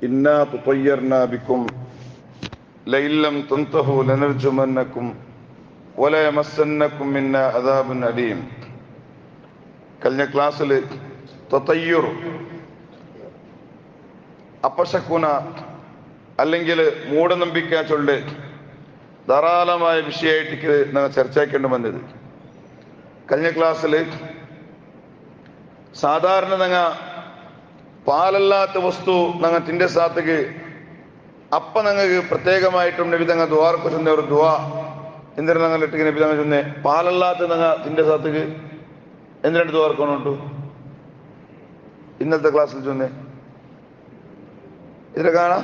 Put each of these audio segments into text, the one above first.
ഇന്നാ തുതയ്യർനാ ബിക്കും ലഇൻ ലം തൻതഹു ലനർജുമന്നകും വലയമസ്സന്നകും മിന്നാ അദാബുൻ അലീം. കഴിഞ്ഞ ക്ലാസ്സിൽ തതയ്യുർ, അപശകുന അല്ലെങ്കിൽ മൂഢനമ്പിക്ക ചൊല്ല് ധാരാളമായ വിഷയമായിട്ട് ഞങ്ങൾ ചർച്ചയാക്കേണ്ടി വന്നത്. കഴിഞ്ഞ ക്ലാസ്സിൽ സാധാരണ ഞങ്ങൾ പാലല്ലാത്ത വസ്തു ഞങ്ങൾ തിൻ്റെ സാത്തക്ക് അപ്പ ഞങ്ങൾക്ക് പ്രത്യേകമായിട്ടും നബി തങ്ങൾ ദ്വാർക്ക് ചൊന്ന ഒരു ദ്വാ എന്തിനാ ഞങ്ങൾ ഇട്ടിങ്ങനെ നബി തങ്ങൾ ചൊന്നേ പാലല്ലാത്ത ഞങ്ങൾ തിൻ്റെ സാത്തക്ക് എന്തിനാണ് ദ്വാർക്കണുണ്ടു ഇന്നത്തെ ക്ലാസ്സിൽ ചൊന്നേ ഇതിനെ കാണാ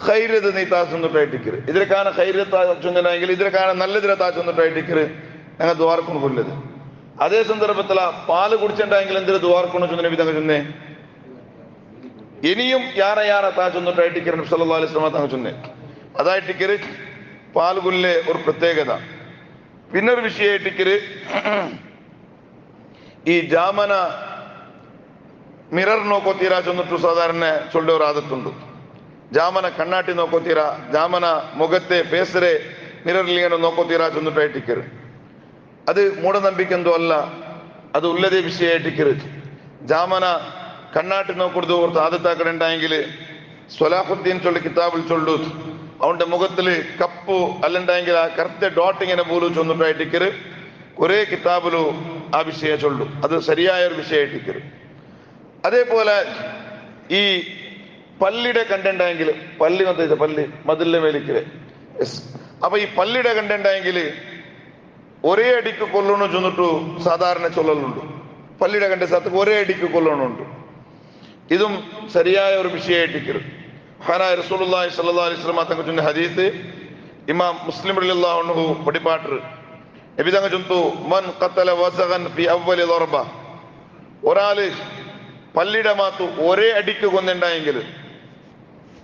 ഹൈരത് നീ താച്ചൊന്നിട്ടായിട്ടിക്കര് ഇതിനെ കാണാൻ ഹൈരത് ചൊന്നെങ്കിൽ ഇതിനെ കാണാൻ നല്ലതിനെ താച്ചൊന്നിട്ടായിട്ടിക്കര് ഞങ്ങൾ ദ്വാർക്കണം കൊല്ലത്. അതേ സന്ദർഭത്തിൽ പാല് കുടിച്ചിട്ടുണ്ടെങ്കിൽ എന്തിനു ദ്വാർക്കണം ചൊന്ന നബി തങ്ങൾ ചൊന്നേ ഇനിയും യാറ താച്ചൊന്നിട്ടായിട്ടിക്കര് നബി സല്ലല്ലാഹു അലൈഹി വസല്ലം തങ്ങൾ ചൊന്നേ അതായിട്ടിക്കര് പാലുകുല്ലെ ഒരു പ്രത്യേകത. പിന്നൊരു വിഷയമായിട്ടിക്കര് ഈ ജാമന മിറർ നോക്കോത്തീരാ ചൊന്നിട്ടു സാധാരണ ചൊല്ലുന്ന ഒരു ആദത്തുണ്ട്. ജാമന കണ്ണാട്ടി നോക്കോത്തീര, ജാമന മുഖത്തെ പേസരെ മിററിലിങ്ങനെ നോക്കോത്തീരാ ചൊന്നിട്ടായിട്ടിക്കര് അത് മൂഢനമ്പിക്കെന്തോ അല്ല, അത് ഉള്ളതേ വിഷയമായിട്ടിക്കര്. ജാമന കണ്ണാട്ടി നോക്കൊടുത്ത് ഓർത്ത് ആദത്താക്കണുണ്ടായെങ്കിൽ സ്വലാഹുദ്ദീൻ ചൊല്ലി കിതാബിൽ ചൊല്ലു അവന്റെ മുഖത്തില് കപ്പു അല്ലുണ്ടായെങ്കിൽ ആ കറുത്ത ഡോട്ട് ഇങ്ങനെ പോലും ചൊന്നിട്ടായിട്ടിക്കര് ഒരേ കിതാബിലു ആ വിഷയം ചൊല്ലു. അത് ശരിയായ ഒരു വിഷയമായിട്ടിക്കര്. അതേപോലെ ഈ പല്ലിയുടെ കണ്ടുണ്ടായെങ്കിൽ പല്ലി മൊത്തം പല്ലി മതിലിന്റെ മേലിക്കല് അപ്പൊ ഈ പല്ലിയുടെ കണ്ടുണ്ടായെങ്കിൽ ഒരേ അടിക്ക് കൊല്ലണു ചൊന്നിട്ടു സാധാരണ ചൊല്ലലുണ്ട്. പല്ലിയുടെ കണ്ട സ്ഥലത്ത് ഒരേ അടിക്ക് കൊല്ലണുണ്ട്. ഇതും ശരിയായ ഒരു വിഷയമായിട്ടിക്കരുത്. മഹാനായ റസൂലുള്ളാഹി സ്വല്ലല്ലാഹു അലൈഹി വസല്ലം തങ്ങൾ ചൊന്ന ഹദീസ് ഇമാം മുസ്ലിം റളിയല്ലാഹു അൻഹു പടിപാട്ടർ നബി തങ്ങൾ ചൊന്നു മൻ ഖതല വസഗൻ ഫി അവ്വലി ദർബ, ഒരാള് പല്ലിയുടെ മാത്തു ഒരേ അടിക്ക് കൊന്നുണ്ടായെങ്കിൽ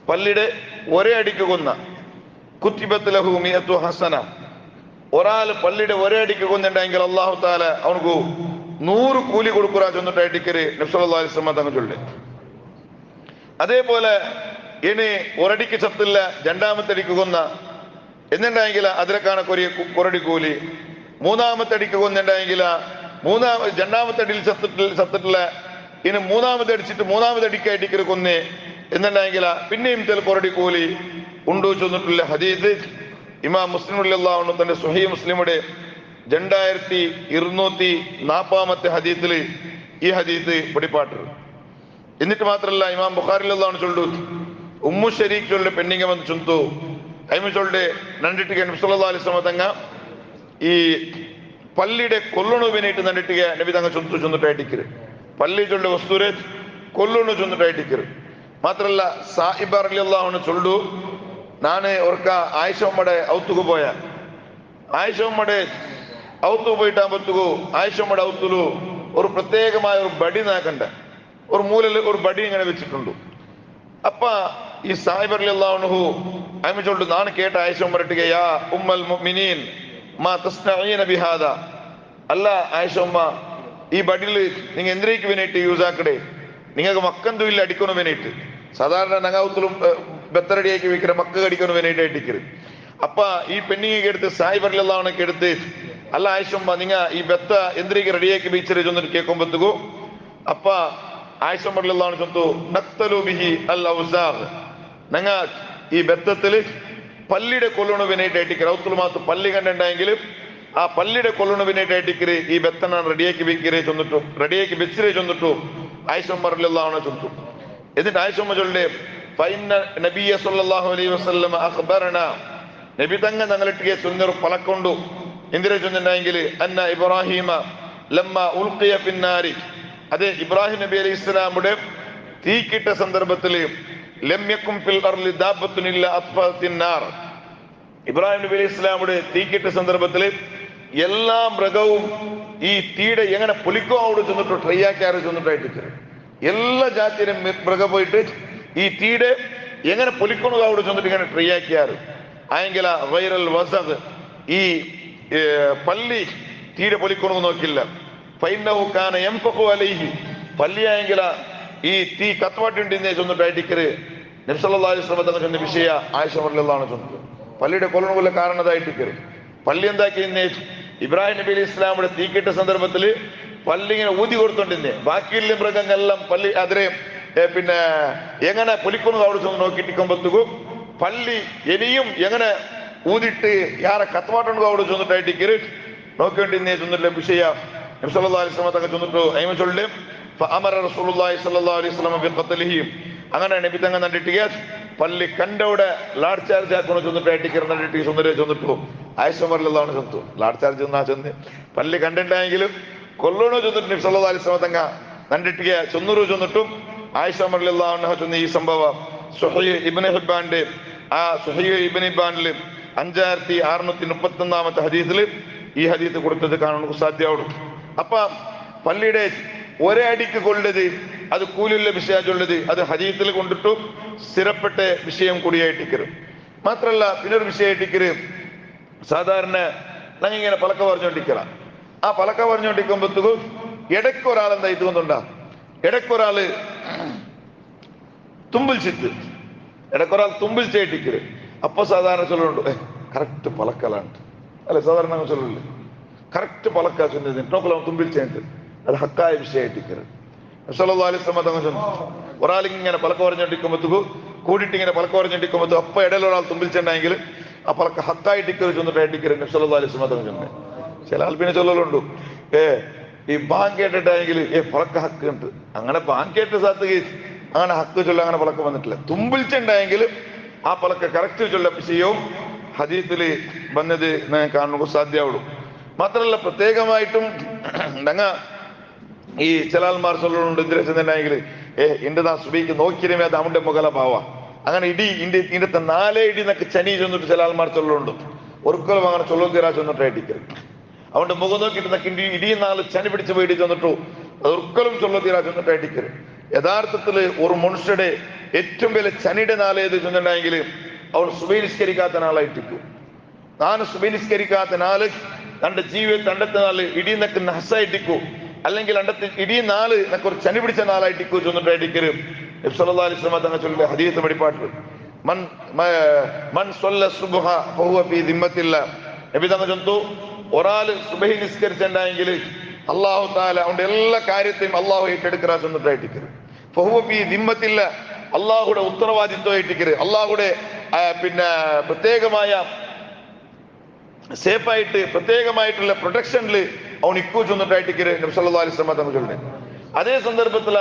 പല്ലിയുടെ ഒരേ അടിക്ക് കൊന്ന കുത്തിബത്ത് ലഹു മിഅത്തു ഹസന, ഒരാൾ പള്ളിയുടെ ഒരേ അടിക്ക് കൊന്നുണ്ടെങ്കിൽ അല്ലാഹു തആല അവനക്ക് 100 കൂലി കൊടുക്കുറാ ചൊന്നിട്ടായിട്ടിക്കര് നബി സല്ലല്ലാഹു അലൈഹി വസല്ലം തങ്ങൾ ചൊല്ല്. അതേപോലെ ഇനി ഒരടിക്ക് ചത്തില്ല രണ്ടാമത്തെ അടിക്ക് കൊന്ന എന്നുണ്ടായെങ്കിൽ അതിലേക്കാണ് കൊറടി കൂലി. മൂന്നാമത്തെ അടിക്ക് കൊന്നുണ്ടായെങ്കിൽ രണ്ടാമത്തെ അടിയിൽ ചത്തിട്ടില്ല ഇനി മൂന്നാമത് അടിച്ചിട്ട് മൂന്നാമത് അടിക്കായിട്ടിക്കര് കൊന്നേ എന്നുണ്ടായെങ്കിൽ പിന്നെയും ചില കൊറടി കൂലി ഉണ്ടു ചൊന്നിട്ടുള്ള ഹദീസ് ഇമാം മുസ്ലിം റളിയല്ലാഹു അൻഹു തന്റെ സ്വഹീഹ് മുസ്ലിമുടെ 2240 ഹദീസിൽ ഈ ഹദീസ് പടിപ്പാട്ടർ. എന്നിട്ട് മാത്രല്ല ഇമാം ബുഖാരി റളിയല്ലാഹു അൻഹു ചൊല്ലു ഉമ്മു ശരീഖ് ചൊല്ലെ പെണ്ണിങ്ങ വന്ന് ചൊന്തു അയിമ ചൊല്ലെ നണ്ടിട്ടിക നബി സല്ലല്ലാഹു അലൈഹി വസല്ലം തങ്ങ ഈ പള്ളിയുടെ കൊല്ലണു വേണ്ടിയിട്ട് നണ്ടിട്ടിക നബി തങ്ങ ചൊന്നിട്ടായിട്ടിക്കര് പള്ളി ചൊല്ലെ വസ്തുരെ കൊല്ലണു ചൊന്നിട്ടായിട്ടിക്കര്. മാത്രല്ല സാഹിബ റളിയല്ലാഹു അൻഹു ചൊല്ലു നാന് ഓർക്ക ആയിഷമ്മടെ ഔത്തുക്ക് പോയ ആയിഷമ്മടെ ഔത്തുക്ക് പോയിട്ടാകുമ്പോഴത്തേക്കു ആയിഷമ്മടെ ഔത്തുലു ഒരു പ്രത്യേകമായ ഒരു ബടി നാക്കണ്ട ഒരു മൂലല് ഒരു ബടി ഇങ്ങനെ വെച്ചിട്ടുണ്ട്. അപ്പ ഈ സാഹിബ് റളിയല്ലാഹു അൻഹു അയിമ ചൊല്ലു നാണ് കേട്ട ആയിഷമ്മ യാ ഉമ്മൽ മുഅ്മിനീൻ മാ തസ്നഈന ബിഹാദാ, അല്ല ആയിഷമ്മ ഈ ബടിയിൽ നിങ്ങൾ എന്തിനേക്ക് വേണ്ടിയിട്ട് യൂസ് ആക്കടേ, നിങ്ങൾക്ക് മക്കന്തു ഇല്ല അടിക്കണു വേണ്ടിയിട്ട്. സാധാരണ നങ്ങാവത്തിലും ബെത്തറടിയാക്കി വെക്കിற മക്ക കടിക്കണു വേണ്ടിയിട്ടായിട്ടിക്കര്. അപ്പ ഈ പെണ്ണിങ്ങക്ക് എടുത്ത് സാഹിബ് റളിയല്ലാഹു അൻഹു എടുത്ത് അല്ല ആയിഷമ്മ നിങ്ങ ഈ ബെത്ത എന്തിനേക്ക് റെഡിയാക്കി വെച്ചത് ചൊന്നിട്ട് കേൾക്കുമ്പോഴത്തേക്കു അപ്പ ആയിഷമ്മ റളിയല്ലാഹു അൻഹു ചൊന്നു നഖ്തലു ബിഹി അൽ ഔസാഖ്, ഞങ്ങ ഈ ബെത്തത്തില് പള്ളിയുടെ കൊല്ലണു വേണ്ടിയിട്ടായിട്ടിക്കര് ഔത്തുൽ മാത്ത് പള്ളി കണ്ടുണ്ടായെങ്കിൽ ആ പള്ളിയുടെ കൊല്ലണു വേണ്ടിയിട്ടായിട്ടിക്കര് ഈ ബെത്തനാണ് റെഡിയാക്കി വെക്കരേ ചൊന്നിട്ടു റെഡിയാക്കി വെച്ചിരേ ചൊന്നിട്ടു ആയിഷമ്മ റളിയല്ലാഹു അൻഹു ചൊന്നു. എന്നിട്ട് ആയിഷമ്മ ചൊല്ലേ ഫഇന്ന നബിയ സല്ലല്ലാഹു അലൈഹി വസല്ലം അഖ്ബറന, നബി തങ്ങ ഞങ്ങളിട്ടിയെ ചൊന്നൊരു പലക്കൊണ്ടു എന്തിനെ ചൊന്നുണ്ടായെങ്കിൽ അന്ന ഇബ്രാഹിമ ലമ്മ ഉൽഖിയ ഫിന്നാരി, അതെ ഇബ്രാഹിം നബി അലൈഹി ഇസ്ലാമുടെ തീക്കിട്ട സന്ദർഭത്തിൽ ലം യകും ഫിൽ അർളി ദാബത്തുൻ ഇല്ല അത്ഫഅത്തിന്നാർ, ഇബ്രാഹിം നബി അലൈഹി ഇസ്ലാമുടെ തീക്കിട്ട സന്ദർഭത്തിൽ എല്ലാ മൃഗവും ഈ തീയുടെ എങ്ങനെ പൊലിക്കോ അവിടെ ചെന്നിട്ട് ട്രൈ ആക്കിയാറ് ചെന്നിട്ടായിട്ട് എല്ലാ ജാതിയിലും മൃഗം പോയിട്ട് ഈ തീയുടെ എങ്ങനെ പൊലിക്കണു അവിടെ ചെന്നിട്ട് ഇങ്ങനെ ട്രൈ ആക്കിയാറ് ആയെങ്കിൽ വൈറൽ വസഖ് ഈ പള്ളി തീരെ പൊലിക്കണു നോക്കില്ല. ഫൈനഹു കാന യൻഫഖു അലൈഹി, പള്ളിയായെങ്കിൽ ഈ തീ കത്വാട്ടിണ്ടിന്നേ ചെന്നിട്ടായിട്ടിക്കര് നബി സല്ലല്ലാഹു അലൈഹി വസല്ലം തങ്ങൾ ചൊന്ന വിഷയ ആയിഷ റളിയല്ലാഹു അൻഹ ചൊന്നു പള്ളിയുടെ കൊല്ലണ കാരണതായിട്ട് പള്ളി എന്താക്കി ഇബ്രാഹിം നബി അലൈഹി ഇസ്ലാമിയുടെ തീക്കിട്ട സന്ദർഭത്തിൽ പള്ളി ഇങ്ങനെ ഊതി കൊടുത്തോണ്ടിരുന്നേ ബാക്കിയുള്ള മൃഗങ്ങളെല്ലാം പള്ളി അതിരെ പിന്നെ എങ്ങനെ പൊലിക്കുന്നു അവിടെ ചെന്ന് നോക്കിട്ടിക്കുമ്പോഴത്തേക്കും പള്ളി ഇനിയും എങ്ങനെ ഊതിട്ട് യാറെ കത്തുമാട്ടുണ്ടോ അവിടെ ചെന്നിട്ടായിട്ട് നോക്കിക്കൊണ്ടിരുന്നേ ചെന്നിട്ട് വിഷയ നബി സല്ലല്ലാഹു അലൈഹി വസല്ലം തങ്ങൾ ചെന്നിട്ട് അയിമ ചൊല്ലും ഫഅമറ റസൂലുള്ളാഹി സ്വല്ലല്ലാഹു അലൈഹി വസല്ലം ബിഖത്ലിഹി അങ്ങനെ നബി തങ്ങൾ നണ്ടിട്ട് പള്ളി കണ്ടവിടെ ലാഡ് ചാർജ് ആക്കണോ ചെന്നിട്ടായിട്ട് നണ്ടിട്ട് സുന്ദര ചെന്നിട്ടു ആയിഷ റളിയല്ലാഹു അൻഹ ചെന്നു ലാഡ് ചാർജ് എന്നാ ചെന്ന് പള്ളി കണ്ടിട്ടായെങ്കിലും കൊല്ലണോ ചെന്നിട്ട് നബി സല്ലല്ലാഹു അലൈഹി വസല്ലം തങ്ങൾ നണ്ടിട്ട് ചെന്നൂറ് ചെന്നിട്ടും ആയിഷ റളിയല്ലാഹു അൻഹ ചെന്ന ഈ സംഭവം സുഹൈഹ് ഇബ്നു ഹിബ്ബാന്റെ ആ സുഹൈഹ് ഇബ്നു ഹിബ്ബാനിൽ 5631 ഹദീസിൽ ഈ ഹദീസ് കൊടുത്തത് കാണാൻ സാധ്യമാവും. അപ്പൊ പള്ളിയുടെ ഒരേ അടിക്ക് കൊള്ളത് അത് കൂലിയുള്ള വിഷയമുള്ളത് അത് ഹദീസിൽ കൊണ്ടിട്ടു സ്ഥിരപ്പെട്ട വിഷയം കൂടിയായിട്ടിക്കരും. മാത്രല്ല പിന്നൊരു വിഷയമായിട്ടിക്കര് സാധാരണ ഞങ്ങൾ ഇങ്ങനെ പലക്ക പറഞ്ഞുകൊണ്ടിരിക്കല ആ പലക്ക പറഞ്ഞുകൊണ്ടിരിക്കുമ്പോഴത്തേക്കും ഇടയ്ക്ക് ഒരാൾ എന്താ ഇതുകൊണ്ടുണ്ടാ ഇടയ്ക്കൊരാള് തുമ്പിൽ ചിത്ത് ഇടയ്ക്കൊരാൾ തുമ്പിൽ ചേട്ടിക്കര് അപ്പൊ സാധാരണ ചൊല്ലുണ്ട് കറക്റ്റ് പലക്കലാണ് അല്ലെ സാധാരണ ചൊല്ലില്ല കറക്റ്റ് പലക്ക ചൊല്ലുന്നത് തുമ്പിൽ ചേട്ട് അത് ഹക്കായ വിഷയമായിട്ടിക്കര് സല്ലല്ലാഹു അലൈഹി വസല്ലം തങ്ങൾ ചൊല്ലുന്നു ഒരാളിങ്ങനെ പലക്ക പറഞ്ഞുകൊണ്ടിരിക്കുമ്പോഴത്തേക്കും കൂടിയിട്ട് ഇങ്ങനെ പലക്ക പറഞ്ഞുകൊണ്ടിരിക്കുമ്പോൾ അപ്പൊ ഇടയിൽ ഒരാൾ തുമ്പിൽ ചെണ്ടെങ്കിൽ ആ പലക്ക ഹക്കായിട്ടിക്കര് ചൊന്നിട്ടായിട്ടിക്കര് സല്ലല്ലാഹു അലൈഹി വസല്ലം തങ്ങൾ ചൊല്ലുന്നത്. ചില ആൾ പിന്നെ ചൊല്ലലുണ്ട് ഈ ബാങ്ക് കേട്ടിട്ടാണെങ്കിൽ പലക്ക ഹക്ക് ഉണ്ട് അങ്ങനെ ബാങ്ക് കേട്ട സ്ഥലത്ത് അങ്ങനെ ഹക്ക് ചൊല്ല അങ്ങനെ പലക്ക വന്നിട്ടില്ല. തുമ്പിൽ ചെണ്ടായെങ്കിൽ ആ പലക്ക കറക്റ്റ് ചൊല്ല വിഷയവും ഹദീസില് വന്നത് കാണുമ്പോൾ സാധ്യമാവുള്ളൂ. മാത്രമല്ല പ്രത്യേകമായിട്ടും ഞങ്ങ ഈ ചില ആൾമാർ ചൊല്ലുണ്ട് ഉദ്ദേശിച്ചിട്ടുണ്ടെങ്കിൽ എന്റെ നാ സുബൈക്ക് നോക്കിയിരുമേ അത് അവന്റെ മുഖല ഭാവ അങ്ങനെ ഇടി ഇന്നത്തെ 4 ഇടി എന്നൊക്കെ ചനി ചെന്നിട്ട് ചില ആൾമാർ ചൊല്ലുണ്ട് ഒരിക്കലും അങ്ങനെ ചൊല്ലും തീരാ ചെന്നിട്ടായിട്ടിക്കൽ അവന്റെ മുഖം നോക്കിയിട്ട് ഇടി 4 ചനി പിടിച്ച് പോയിട്ട് ചെന്നിട്ടു അത് ഒരിക്കലും ചൊല്ലും തീരാ ചെന്നിട്ടായിട്ടിക്കൽ. യഥാർത്ഥത്തില് ഒരു മനുഷ്യരുടെ ഏറ്റവും വലിയ ചനിയുടെ നാളേത് ചെന്നിട്ടുണ്ടെങ്കിൽ അവൾ സുബൈ നിസ്കരിക്കാത്ത നാളായിട്ടിരിക്കും. ഞാൻ സുബൈ നിസ്കരിക്കാത്ത നാള് തന്റെ ജീവിതത്തിൽ അണ്ടത്തെ നാള് ഇടി നക്ക് നഹസായിട്ടിക്കൂ അല്ലെങ്കിൽ അണ്ടത്തെ ഇടി നാള് നക്ക് ഒരു ചനി പിടിച്ച നാളായിട്ടിക്കൂ ചെന്നിട്ടായിട്ടിക്കല് നബി സല്ലല്ലാഹു അലൈഹി വസല്ലം തങ്ങൾ ചൊല്ലിയ ഹദീസ് വെളിപ്പാട്ട് മൻ സ്വല്ല സുബ്ഹ ഫഹുവ ഫീ ദിമ്മത്തില്ലാഹ് നബി തങ്ങൾ ചൊല്ലുന്നു ഒരാൾ സുബഹി നിസ്കരിച്ചിട്ടുണ്ടെങ്കിൽ അല്ലാഹു തആല അവന്റെ എല്ലാ കാര്യത്തെയും അല്ലാഹു ഏറ്റെടുക്കറാ ചെന്നിട്ടായിട്ടിക്കല് ഫഹുവ ഫീ ദിമ്മത്തില്ലാഹ് അല്ലാഹുവിന്റെ ഉത്തരവാദിത്വമായിട്ടിക്കല് അല്ലാഹുവിന്റെ പിന്നെ പ്രത്യേകമായ സേഫായിട്ട് പ്രത്യേകമായിട്ടുള്ള പ്രൊട്ടക്ഷനിൽ അവൻ ഇക്കൂ ചെന്നിട്ടായിട്ടിക്കര് നബി സല്ലല്ലാഹു അലൈഹി വസല്ലം തങ്ങൾ ചൊല്ലുന്നത്. അതേ സന്ദർഭത്തിൽ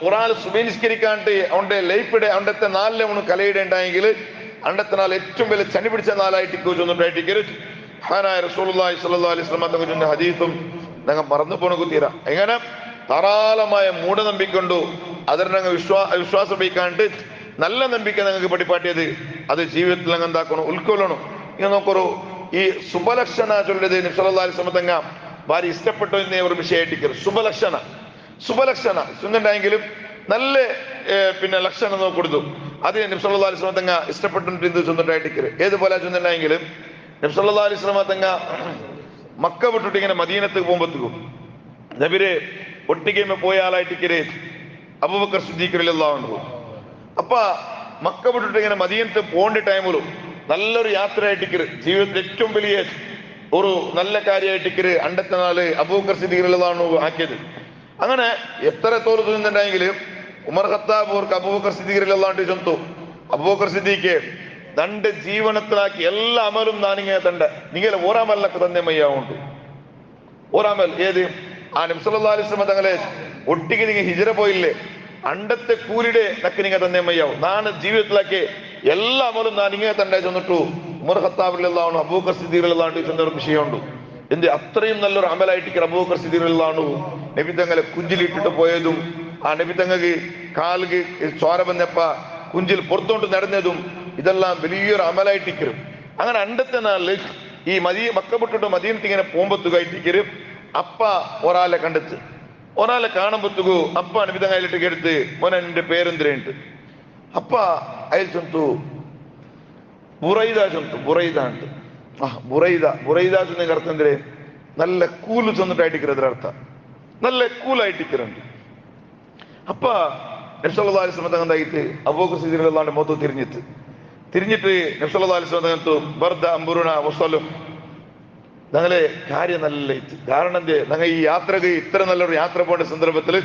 ഒരാൾ സുബഹി നിസ്കരിക്കാണ്ട് അവന്റെ ലൈഫിടെ അണ്ടത്തെ 4 അവന് കലയിടേണ്ടെങ്കിൽ അണ്ടത്തെ 4 ഏറ്റവും വലിയ ചനി പിടിച്ച 4ആയിട്ട് ഇക്കൂ ചെന്നിട്ടായിട്ടിക്കര് മഹാനായ റസൂലുള്ളാഹി സ്വല്ലല്ലാഹു അലൈഹി വസല്ലം തങ്ങൾ ചൊല്ലുന്ന ഹദീസും ഞങ്ങൾ മറന്നു പോണു തീരാ. എങ്ങനെ ധാരാളമായ മൂഢനമ്പിക്കൊണ്ടു അതിന് ഞങ്ങൾ വിശ്വാസം വയ്ക്കാണ്ട് നല്ല നമ്പിക്ക ഞങ്ങൾക്ക് പഠിപ്പാട്ടിയത് അത് ജീവിതത്തിൽ ഞങ്ങൾ എന്താക്കണം ഉൾക്കൊള്ളണം. ഇങ്ങനെ നോക്കൊരു ഈ ശുഭലക്ഷണ ചൊല്ലത് നബി സല്ലല്ലാഹു അലൈഹി വസല്ലം തങ്ങൾ ഭാര്യ ഇഷ്ടപ്പെട്ടു എന്നേ ഒരു വിഷയമായിട്ടിക്കര് ശുഭലക്ഷണ സുന്നുണ്ടായെങ്കിലും നല്ല പിന്നെ ലക്ഷണം നോക്കൊടുത്തു അത് നബി സല്ലല്ലാഹു അലൈഹി വസല്ലം തങ്ങൾ ഇഷ്ടപ്പെട്ടിട്ട് ചൊന്നിട്ടായിട്ടിക്കര് ഏതുപോലെ ചൊന്നുണ്ടായെങ്കിലും നബി സല്ലല്ലാഹു അലൈഹി വസല്ലം തങ്ങൾ മക്ക വിട്ടിട്ട് ഇങ്ങനെ മദീനത്ത് പോകുമ്പോഴത്തേക്കും നബിരെ ഒട്ടിക്കമ പോയ ആളായിട്ടിക്കര് അബൂബക്കർ സിദ്ദീഖ് റളിയല്ലാഹു അൻഹു അപ്പ മക്ക വിട്ടിട്ട് ഇങ്ങനെ മദീനത്ത് പോകേണ്ട ടൈമിലും നല്ലൊരു യാത്രയായിട്ടിക്കര് ജീവിതത്തിൽ ഏറ്റവും വലിയ ഒരു നല്ല കാര്യമായിട്ടിക്കര് അണ്ടത്തെ നാള് അബൂബക്കർ സിദ്ദീഖ് റളിയല്ലാഹു അൻഹു ആക്കിയത്. അങ്ങനെ എത്ര തോറ് തോന്നുന്നുണ്ടെങ്കിൽ ഉമർ ഖത്താബ് അബൂബക്കർ സിദ്ദീഖ് റളിയല്ലാഹു അൻഹു ചൊന്നു അബൂബക്കർ സിദ്ദീഖ് തന്റെ ജീവനത്തിലാക്കി എല്ലാ അമലും നാനിങ്ങനെ തണ്ട നിങ്ങൾ ഓരാമല്ലൊക്കെ തന്നെ മയ്യാവുണ്ട് ഓരാമൽ ഏത് ആ നബി സല്ലല്ലാഹു അലൈഹി വസല്ലം തങ്ങളെ ഒട്ടിക്ക് നിങ്ങൾ ഹിജ്റ പോയില്ലേ അണ്ടത്തെ കൂലിയുടെ നക്ക് നിങ്ങൾ തന്നെ മയ്യാവും നാണ് ജീവിതത്തിലാക്കി എല്ലാ അമലും നാനിങ്ങനെ തന്നെ ചെന്നിട്ടു ഉമർ ഖത്താബ് റളിയല്ലാഹു അൻഹു അബൂബക്കർ സിദ്ദീഖ് റളിയല്ലാഹു അൻഹു ചെന്ന ഒരു വിഷയമുണ്ട്. എന്ത് അത്രയും നല്ലൊരു അമലായിട്ട് അബൂബക്കർ സിദ്ദീഖ് റളിയല്ലാഹു അൻഹു നബി തങ്ങളെ കുഞ്ചിലിട്ടിട്ട് പോയതും ആ നബി തങ്ങൾക്ക് കാൽക്ക് ചോര വന്നപ്പ കുഞ്ചിൽ പുറത്തോട്ട് നടന്നതും ഇതെല്ലാം വലിയൊരു അമലായിട്ടിക്കരും. അങ്ങനെ അണ്ടത്തെ നാളില് ഈ മക്ക വിട്ടിട്ട് മദീനത്ത് ഇങ്ങനെ പോകുമ്പോഴത്തേക്കായിട്ടിക്കരും അപ്പ ഒരാളെ കണ്ടെത്ത് ഒരാളെ കാണുമ്പോഴത്തേക്കു അപ്പ നബി തങ്ങൾ അതിലിട്ട് എടുത്ത് മോനെ നിന്റെ പേരെന്തിനുണ്ട് അപ്പ അയൽ ചൊന്തു ബുറൈദ ചൊന്തു ബുറൈദ ഉണ്ട് ബുറൈദ ചെന്ന അർത്ഥം എന്തിരെ നല്ല കൂല് ചെന്നിട്ടായിട്ടിക്കര അതിന്റെ അർത്ഥം നല്ല കൂലായിട്ടിക്കരുണ്ട്. അപ്പ നബി സല്ലല്ലാഹു അലൈഹി വസല്ലം തങ്ങായിട്ട് അബൂബക്കർ സിദ്ദീഖ് റളിയല്ലാഹു അൻഹു തിരിഞ്ഞിട്ട് നബി സല്ലല്ലാഹു അലൈഹി വസല്ലം തങ്ങത്തു ബർദ അംബുറുന വസല്ലു ഞങ്ങളെ കാര്യം നല്ല കാരണം എന്തേ ഞങ്ങൾ ഈ യാത്രക്ക് ഇത്ര നല്ലൊരു യാത്ര പോകേണ്ട സന്ദർഭത്തിൽ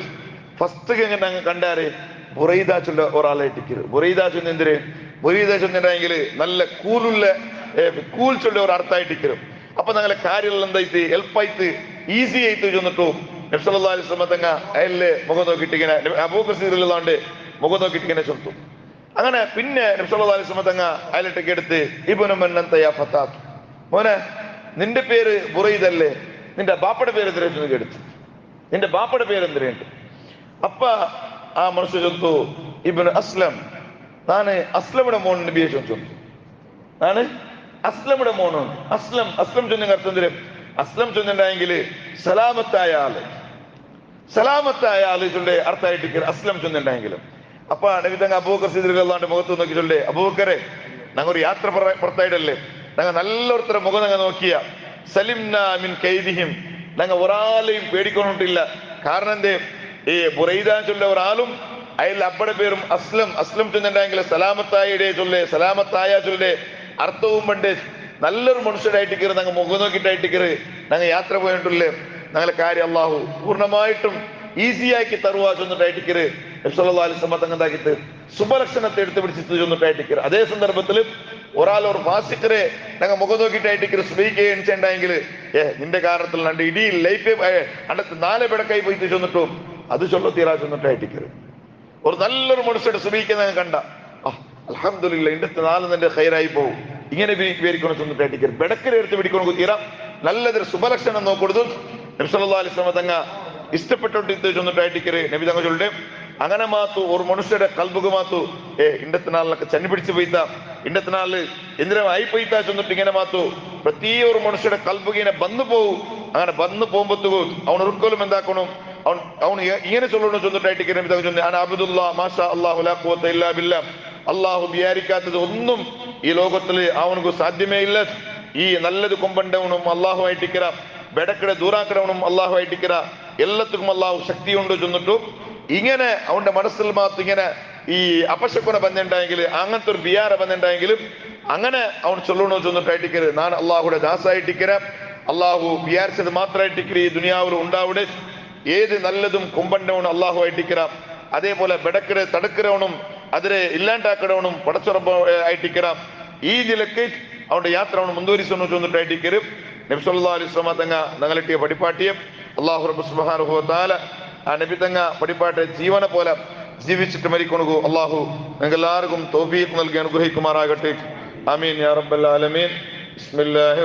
ഫസ്റ്റ് ഞങ്ങൾ കണ്ടാരെ ബുറൈദ ചൊല്ല ഒരാളായിട്ടിക്കരുത്. ബുറൈദ ചൊന്നെന്തിര് ബുറൈദ ചൊന്നെങ്കിൽ നല്ല കൂൾ ചൊല്ല ഒരു അർത്ഥമായിട്ടിക്കരും. അപ്പൊ ഞങ്ങളെ കാര്യങ്ങൾ എന്തായിട്ട് എളുപ്പമായിട്ട് ഈസി ആയിട്ട് ചെന്നിട്ടു നബി സല്ലല്ലാഹു അലൈഹി വസല്ലം തങ്ങ അയലിലെ മുഖം നോക്കിയിട്ട് ഇങ്ങനെ അബൂബക്കർ സിദ്ദീഖ് റളിയല്ലാഹു അൻഹു മുഖം നോക്കിയിട്ട് ഇങ്ങനെ ചൊന്തു. അങ്ങനെ പിന്നെ നബി സല്ലല്ലാഹു അലൈഹി വസല്ലം തങ്ങ അയലിട്ടേക്ക് എടുത്ത് ഇബ്നു മൻ അൻത യാ ഫതാത്ത്, മോനെ നിന്റെ പേര് ബുറൈദല്ലേ, നിന്റെ ബാപ്പയുടെ പേര് എന്തിനാ എടുത്തു, നിന്റെ ബാപ്പയുടെ പേര് എന്തിനുണ്ട്? അപ്പ ആ മനുഷ്യ ചൊന്തു ഇബ്നു അസ്ലം, നാന് അസ്ലമിയുടെ മോൻ നബിയെ ചൊന്തു, നാന് അസ്ലമിയുടെ മോനാണ്. അസ്ലം ചൊന്ന അർത്ഥം എന്തിന്? അസ്ലം ചൊന്നുണ്ടായെങ്കിൽ സലാമത്തായ ആള് ചൊല്ലേ അർത്ഥമായിട്ട് അസ്ലം ചൊന്നുണ്ടായെങ്കിലും. അപ്പൊ നബി തങ്ങ അബൂബക്കർ സിദ്ദീഖ് റളിയല്ലാഹു അൻഹു മുഖത്ത് നോക്കി ചൊല്ലേ, അബൂബക്കറെ ഞങ്ങൾ ഒരു യാത്ര പുറത്തായിട്ടല്ലേ, ഞങ്ങൾ നല്ലൊരുത്തര മുഖം ഞങ്ങൾ നോക്കിയ സലിംന മിൻ കൈദിഹിം, ഞങ്ങൾ ഒരാളെയും പേടിക്കൊണ്ടിട്ടില്ല. കാരണം എന്തേ ഈ ബുറൈദ ചൊല്ല ഒരാളും അയാൾ അപ്പടെ പേരും അസ്ലം ചൊന്നുണ്ടായെങ്കിൽ സലാമത്തായ ചൊല്ലേ അർത്ഥവും പണ്ട് നല്ലൊരു മനുഷ്യരായിട്ട് കയറി ഞങ്ങൾ മുഖം നോക്കിയിട്ടായിട്ട് കയറി ഞങ്ങൾ യാത്ര പോയിട്ടില്ലേ, ഞങ്ങളെ കാര്യം അള്ളാഹു പൂർണ്ണമായിട്ടും ഈസിയാക്കി തറുവാ ചെന്നിട്ടായിട്ട് കയറി നബി സല്ലല്ലാഹു അലൈഹി വസല്ലം തങ്ങതാക്കിട്ട് ശുഭലക്ഷണത്തെ എടുത്ത് പിടിച്ചിട്ട് ചെന്നിട്ടായിട്ട് കയറി. അതേ സന്ദർഭത്തിൽ ഒരു ഫാസിക്കറെ ഞങ്ങൾ മുഖം നോക്കിയിട്ടായിട്ട് സ്പീക്ക് എണിച്ചുണ്ടായെങ്കിൽ നിന്റെ കാരണത്തിൽ രണ്ട് ഇടീ ലൈഫ് അണ്ടത്ത് 4 പിടക്കായി പോയിട്ട് ചെന്നിട്ടും അത് ചൊല്ലത്തീരാ ചെന്നിട്ടായിട്ട് കയറി. ഒരു നല്ലൊരു മനുഷ്യരുടെ സ്പീക്ക് ഞങ്ങൾ കണ്ട അൽഹംദുലില്ലാഹ് ഇണ്ടത്തെ 4 നിന്റെ ഖൈറായി പോകും, ഇങ്ങനെ പേരിക്കണം ചെന്നിട്ടായിട്ട് കയറി ബെടക്കരെ എടുത്ത് പിടിക്കണം തീരാ നല്ലതൊരു ശുഭലക്ഷണം നോക്കൊടുത്തു നബി സല്ലല്ലാഹു അലൈഹി വസല്ലം തങ്ങ ഇഷ്ടപ്പെട്ടോട്ട് ചെന്നിട്ടായിട്ട് കയറി. നബി തങ്ങൾ ചൊല്ലെ അങ്ങനെ മാത്തു ഒരു മനുഷ്യരുടെ കൽബുക്ക് മാത്തു ഇണ്ടത്തെ നാളിലൊക്കെ ചന്നി പിടിച്ചു പോയിത്ത ഇണ്ടത്തെ നാളില് എന്തിനും ആയി പോയിത്താ ചെന്നിട്ട് ഇങ്ങനെ മാത്തു പ്രത്യേക ഒരു മനുഷ്യരുടെ കൽബുക്ക് ഇങ്ങനെ ബന്നു പോകും. അങ്ങനെ ബന്നു പോകുമ്പോ അവൻ ഒരിക്കലും എന്താക്കണം, അവൻ ഇങ്ങനെ ചൊല്ലണം ചെന്നിട്ടായിട്ട് കയറി. നബി തങ്ങൾ ചൊല്ലി അന അബ്ദുല്ലാ മാഷാ അല്ലാഹു ലാ ഖുവത ഇല്ലാ ബില്ലാഹ്, അള്ളാഹു വിചാരിക്കാത്തത് ഒന്നും ഈ ലോകത്തില് അവനക്ക് സാധ്യമേ ഇല്ല. ഈ നല്ലത് കൊമ്പണ്ടവനും അള്ളാഹു ആയിട്ടിക്കര, ബെടക്കടെ ദൂരാക്കടവനും അള്ളാഹു ആയിട്ടിക്കര, എല്ലാത്തിനും അള്ളാഹു ശക്തിയുണ്ട് ചെന്നിട്ടും ഇങ്ങനെ അവന്റെ മനസ്സിൽ മാത്രം ഇങ്ങനെ ഈ അപശക്കുന ബന്ധുണ്ടായെങ്കിൽ അങ്ങനത്തെ ഒരു ബിയാര ബന്ധുണ്ടായെങ്കിലും അങ്ങനെ അവൻ ചൊല്ലണോ ചെന്നിട്ടായിട്ടിക്കര് ഞാൻ അള്ളാഹുടെ ദാസായിട്ടിക്കര, അള്ളാഹു വിചാരിച്ചത് മാത്രമായിട്ടിക്കര ഈ ദുനിയാവിൽ ഉണ്ടാവിടെ. ഏത് നല്ലതും കൊമ്പണ്ടവനും അള്ളാഹു ആയിട്ടിക്കര, അതേപോലെ ബെടക്കരെ തടുക്കരവനും അതിരെ ഇല്ലാണ്ടാക്കടവനും പടച്ചുറപ്പ് ആയിട്ടിക്കര. ഈ നിലക്ക് അവന്റെ യാത്ര അവൻ മുന്തൂരിച്ചൊന്നു ചെന്നിട്ടായിട്ടിക്കര്. നബി സല്ലല്ലാഹു അലൈഹി വസല്ലം തങ്ങ ഞങ്ങളിട്ടിയ പടിപ്പാട്ടിയം അല്ലാഹു റബ്ബ് സുബ്ഹാനഹു വ തആല ആ നബി തങ്ങ പടിപ്പാട്ടെ ജീവനെ പോലെ ജീവിച്ചിട്ട് മരിക്കണു അള്ളാഹു ഞങ്ങൾക്ക് എല്ലാവർക്കും തൗഫീഖ് നൽകി അനുഗ്രഹിക്കുമാറാകട്ടെ. ആമീൻ യാ റബ്ബൽ ആലമീൻ. ബിസ്മില്ലാഹി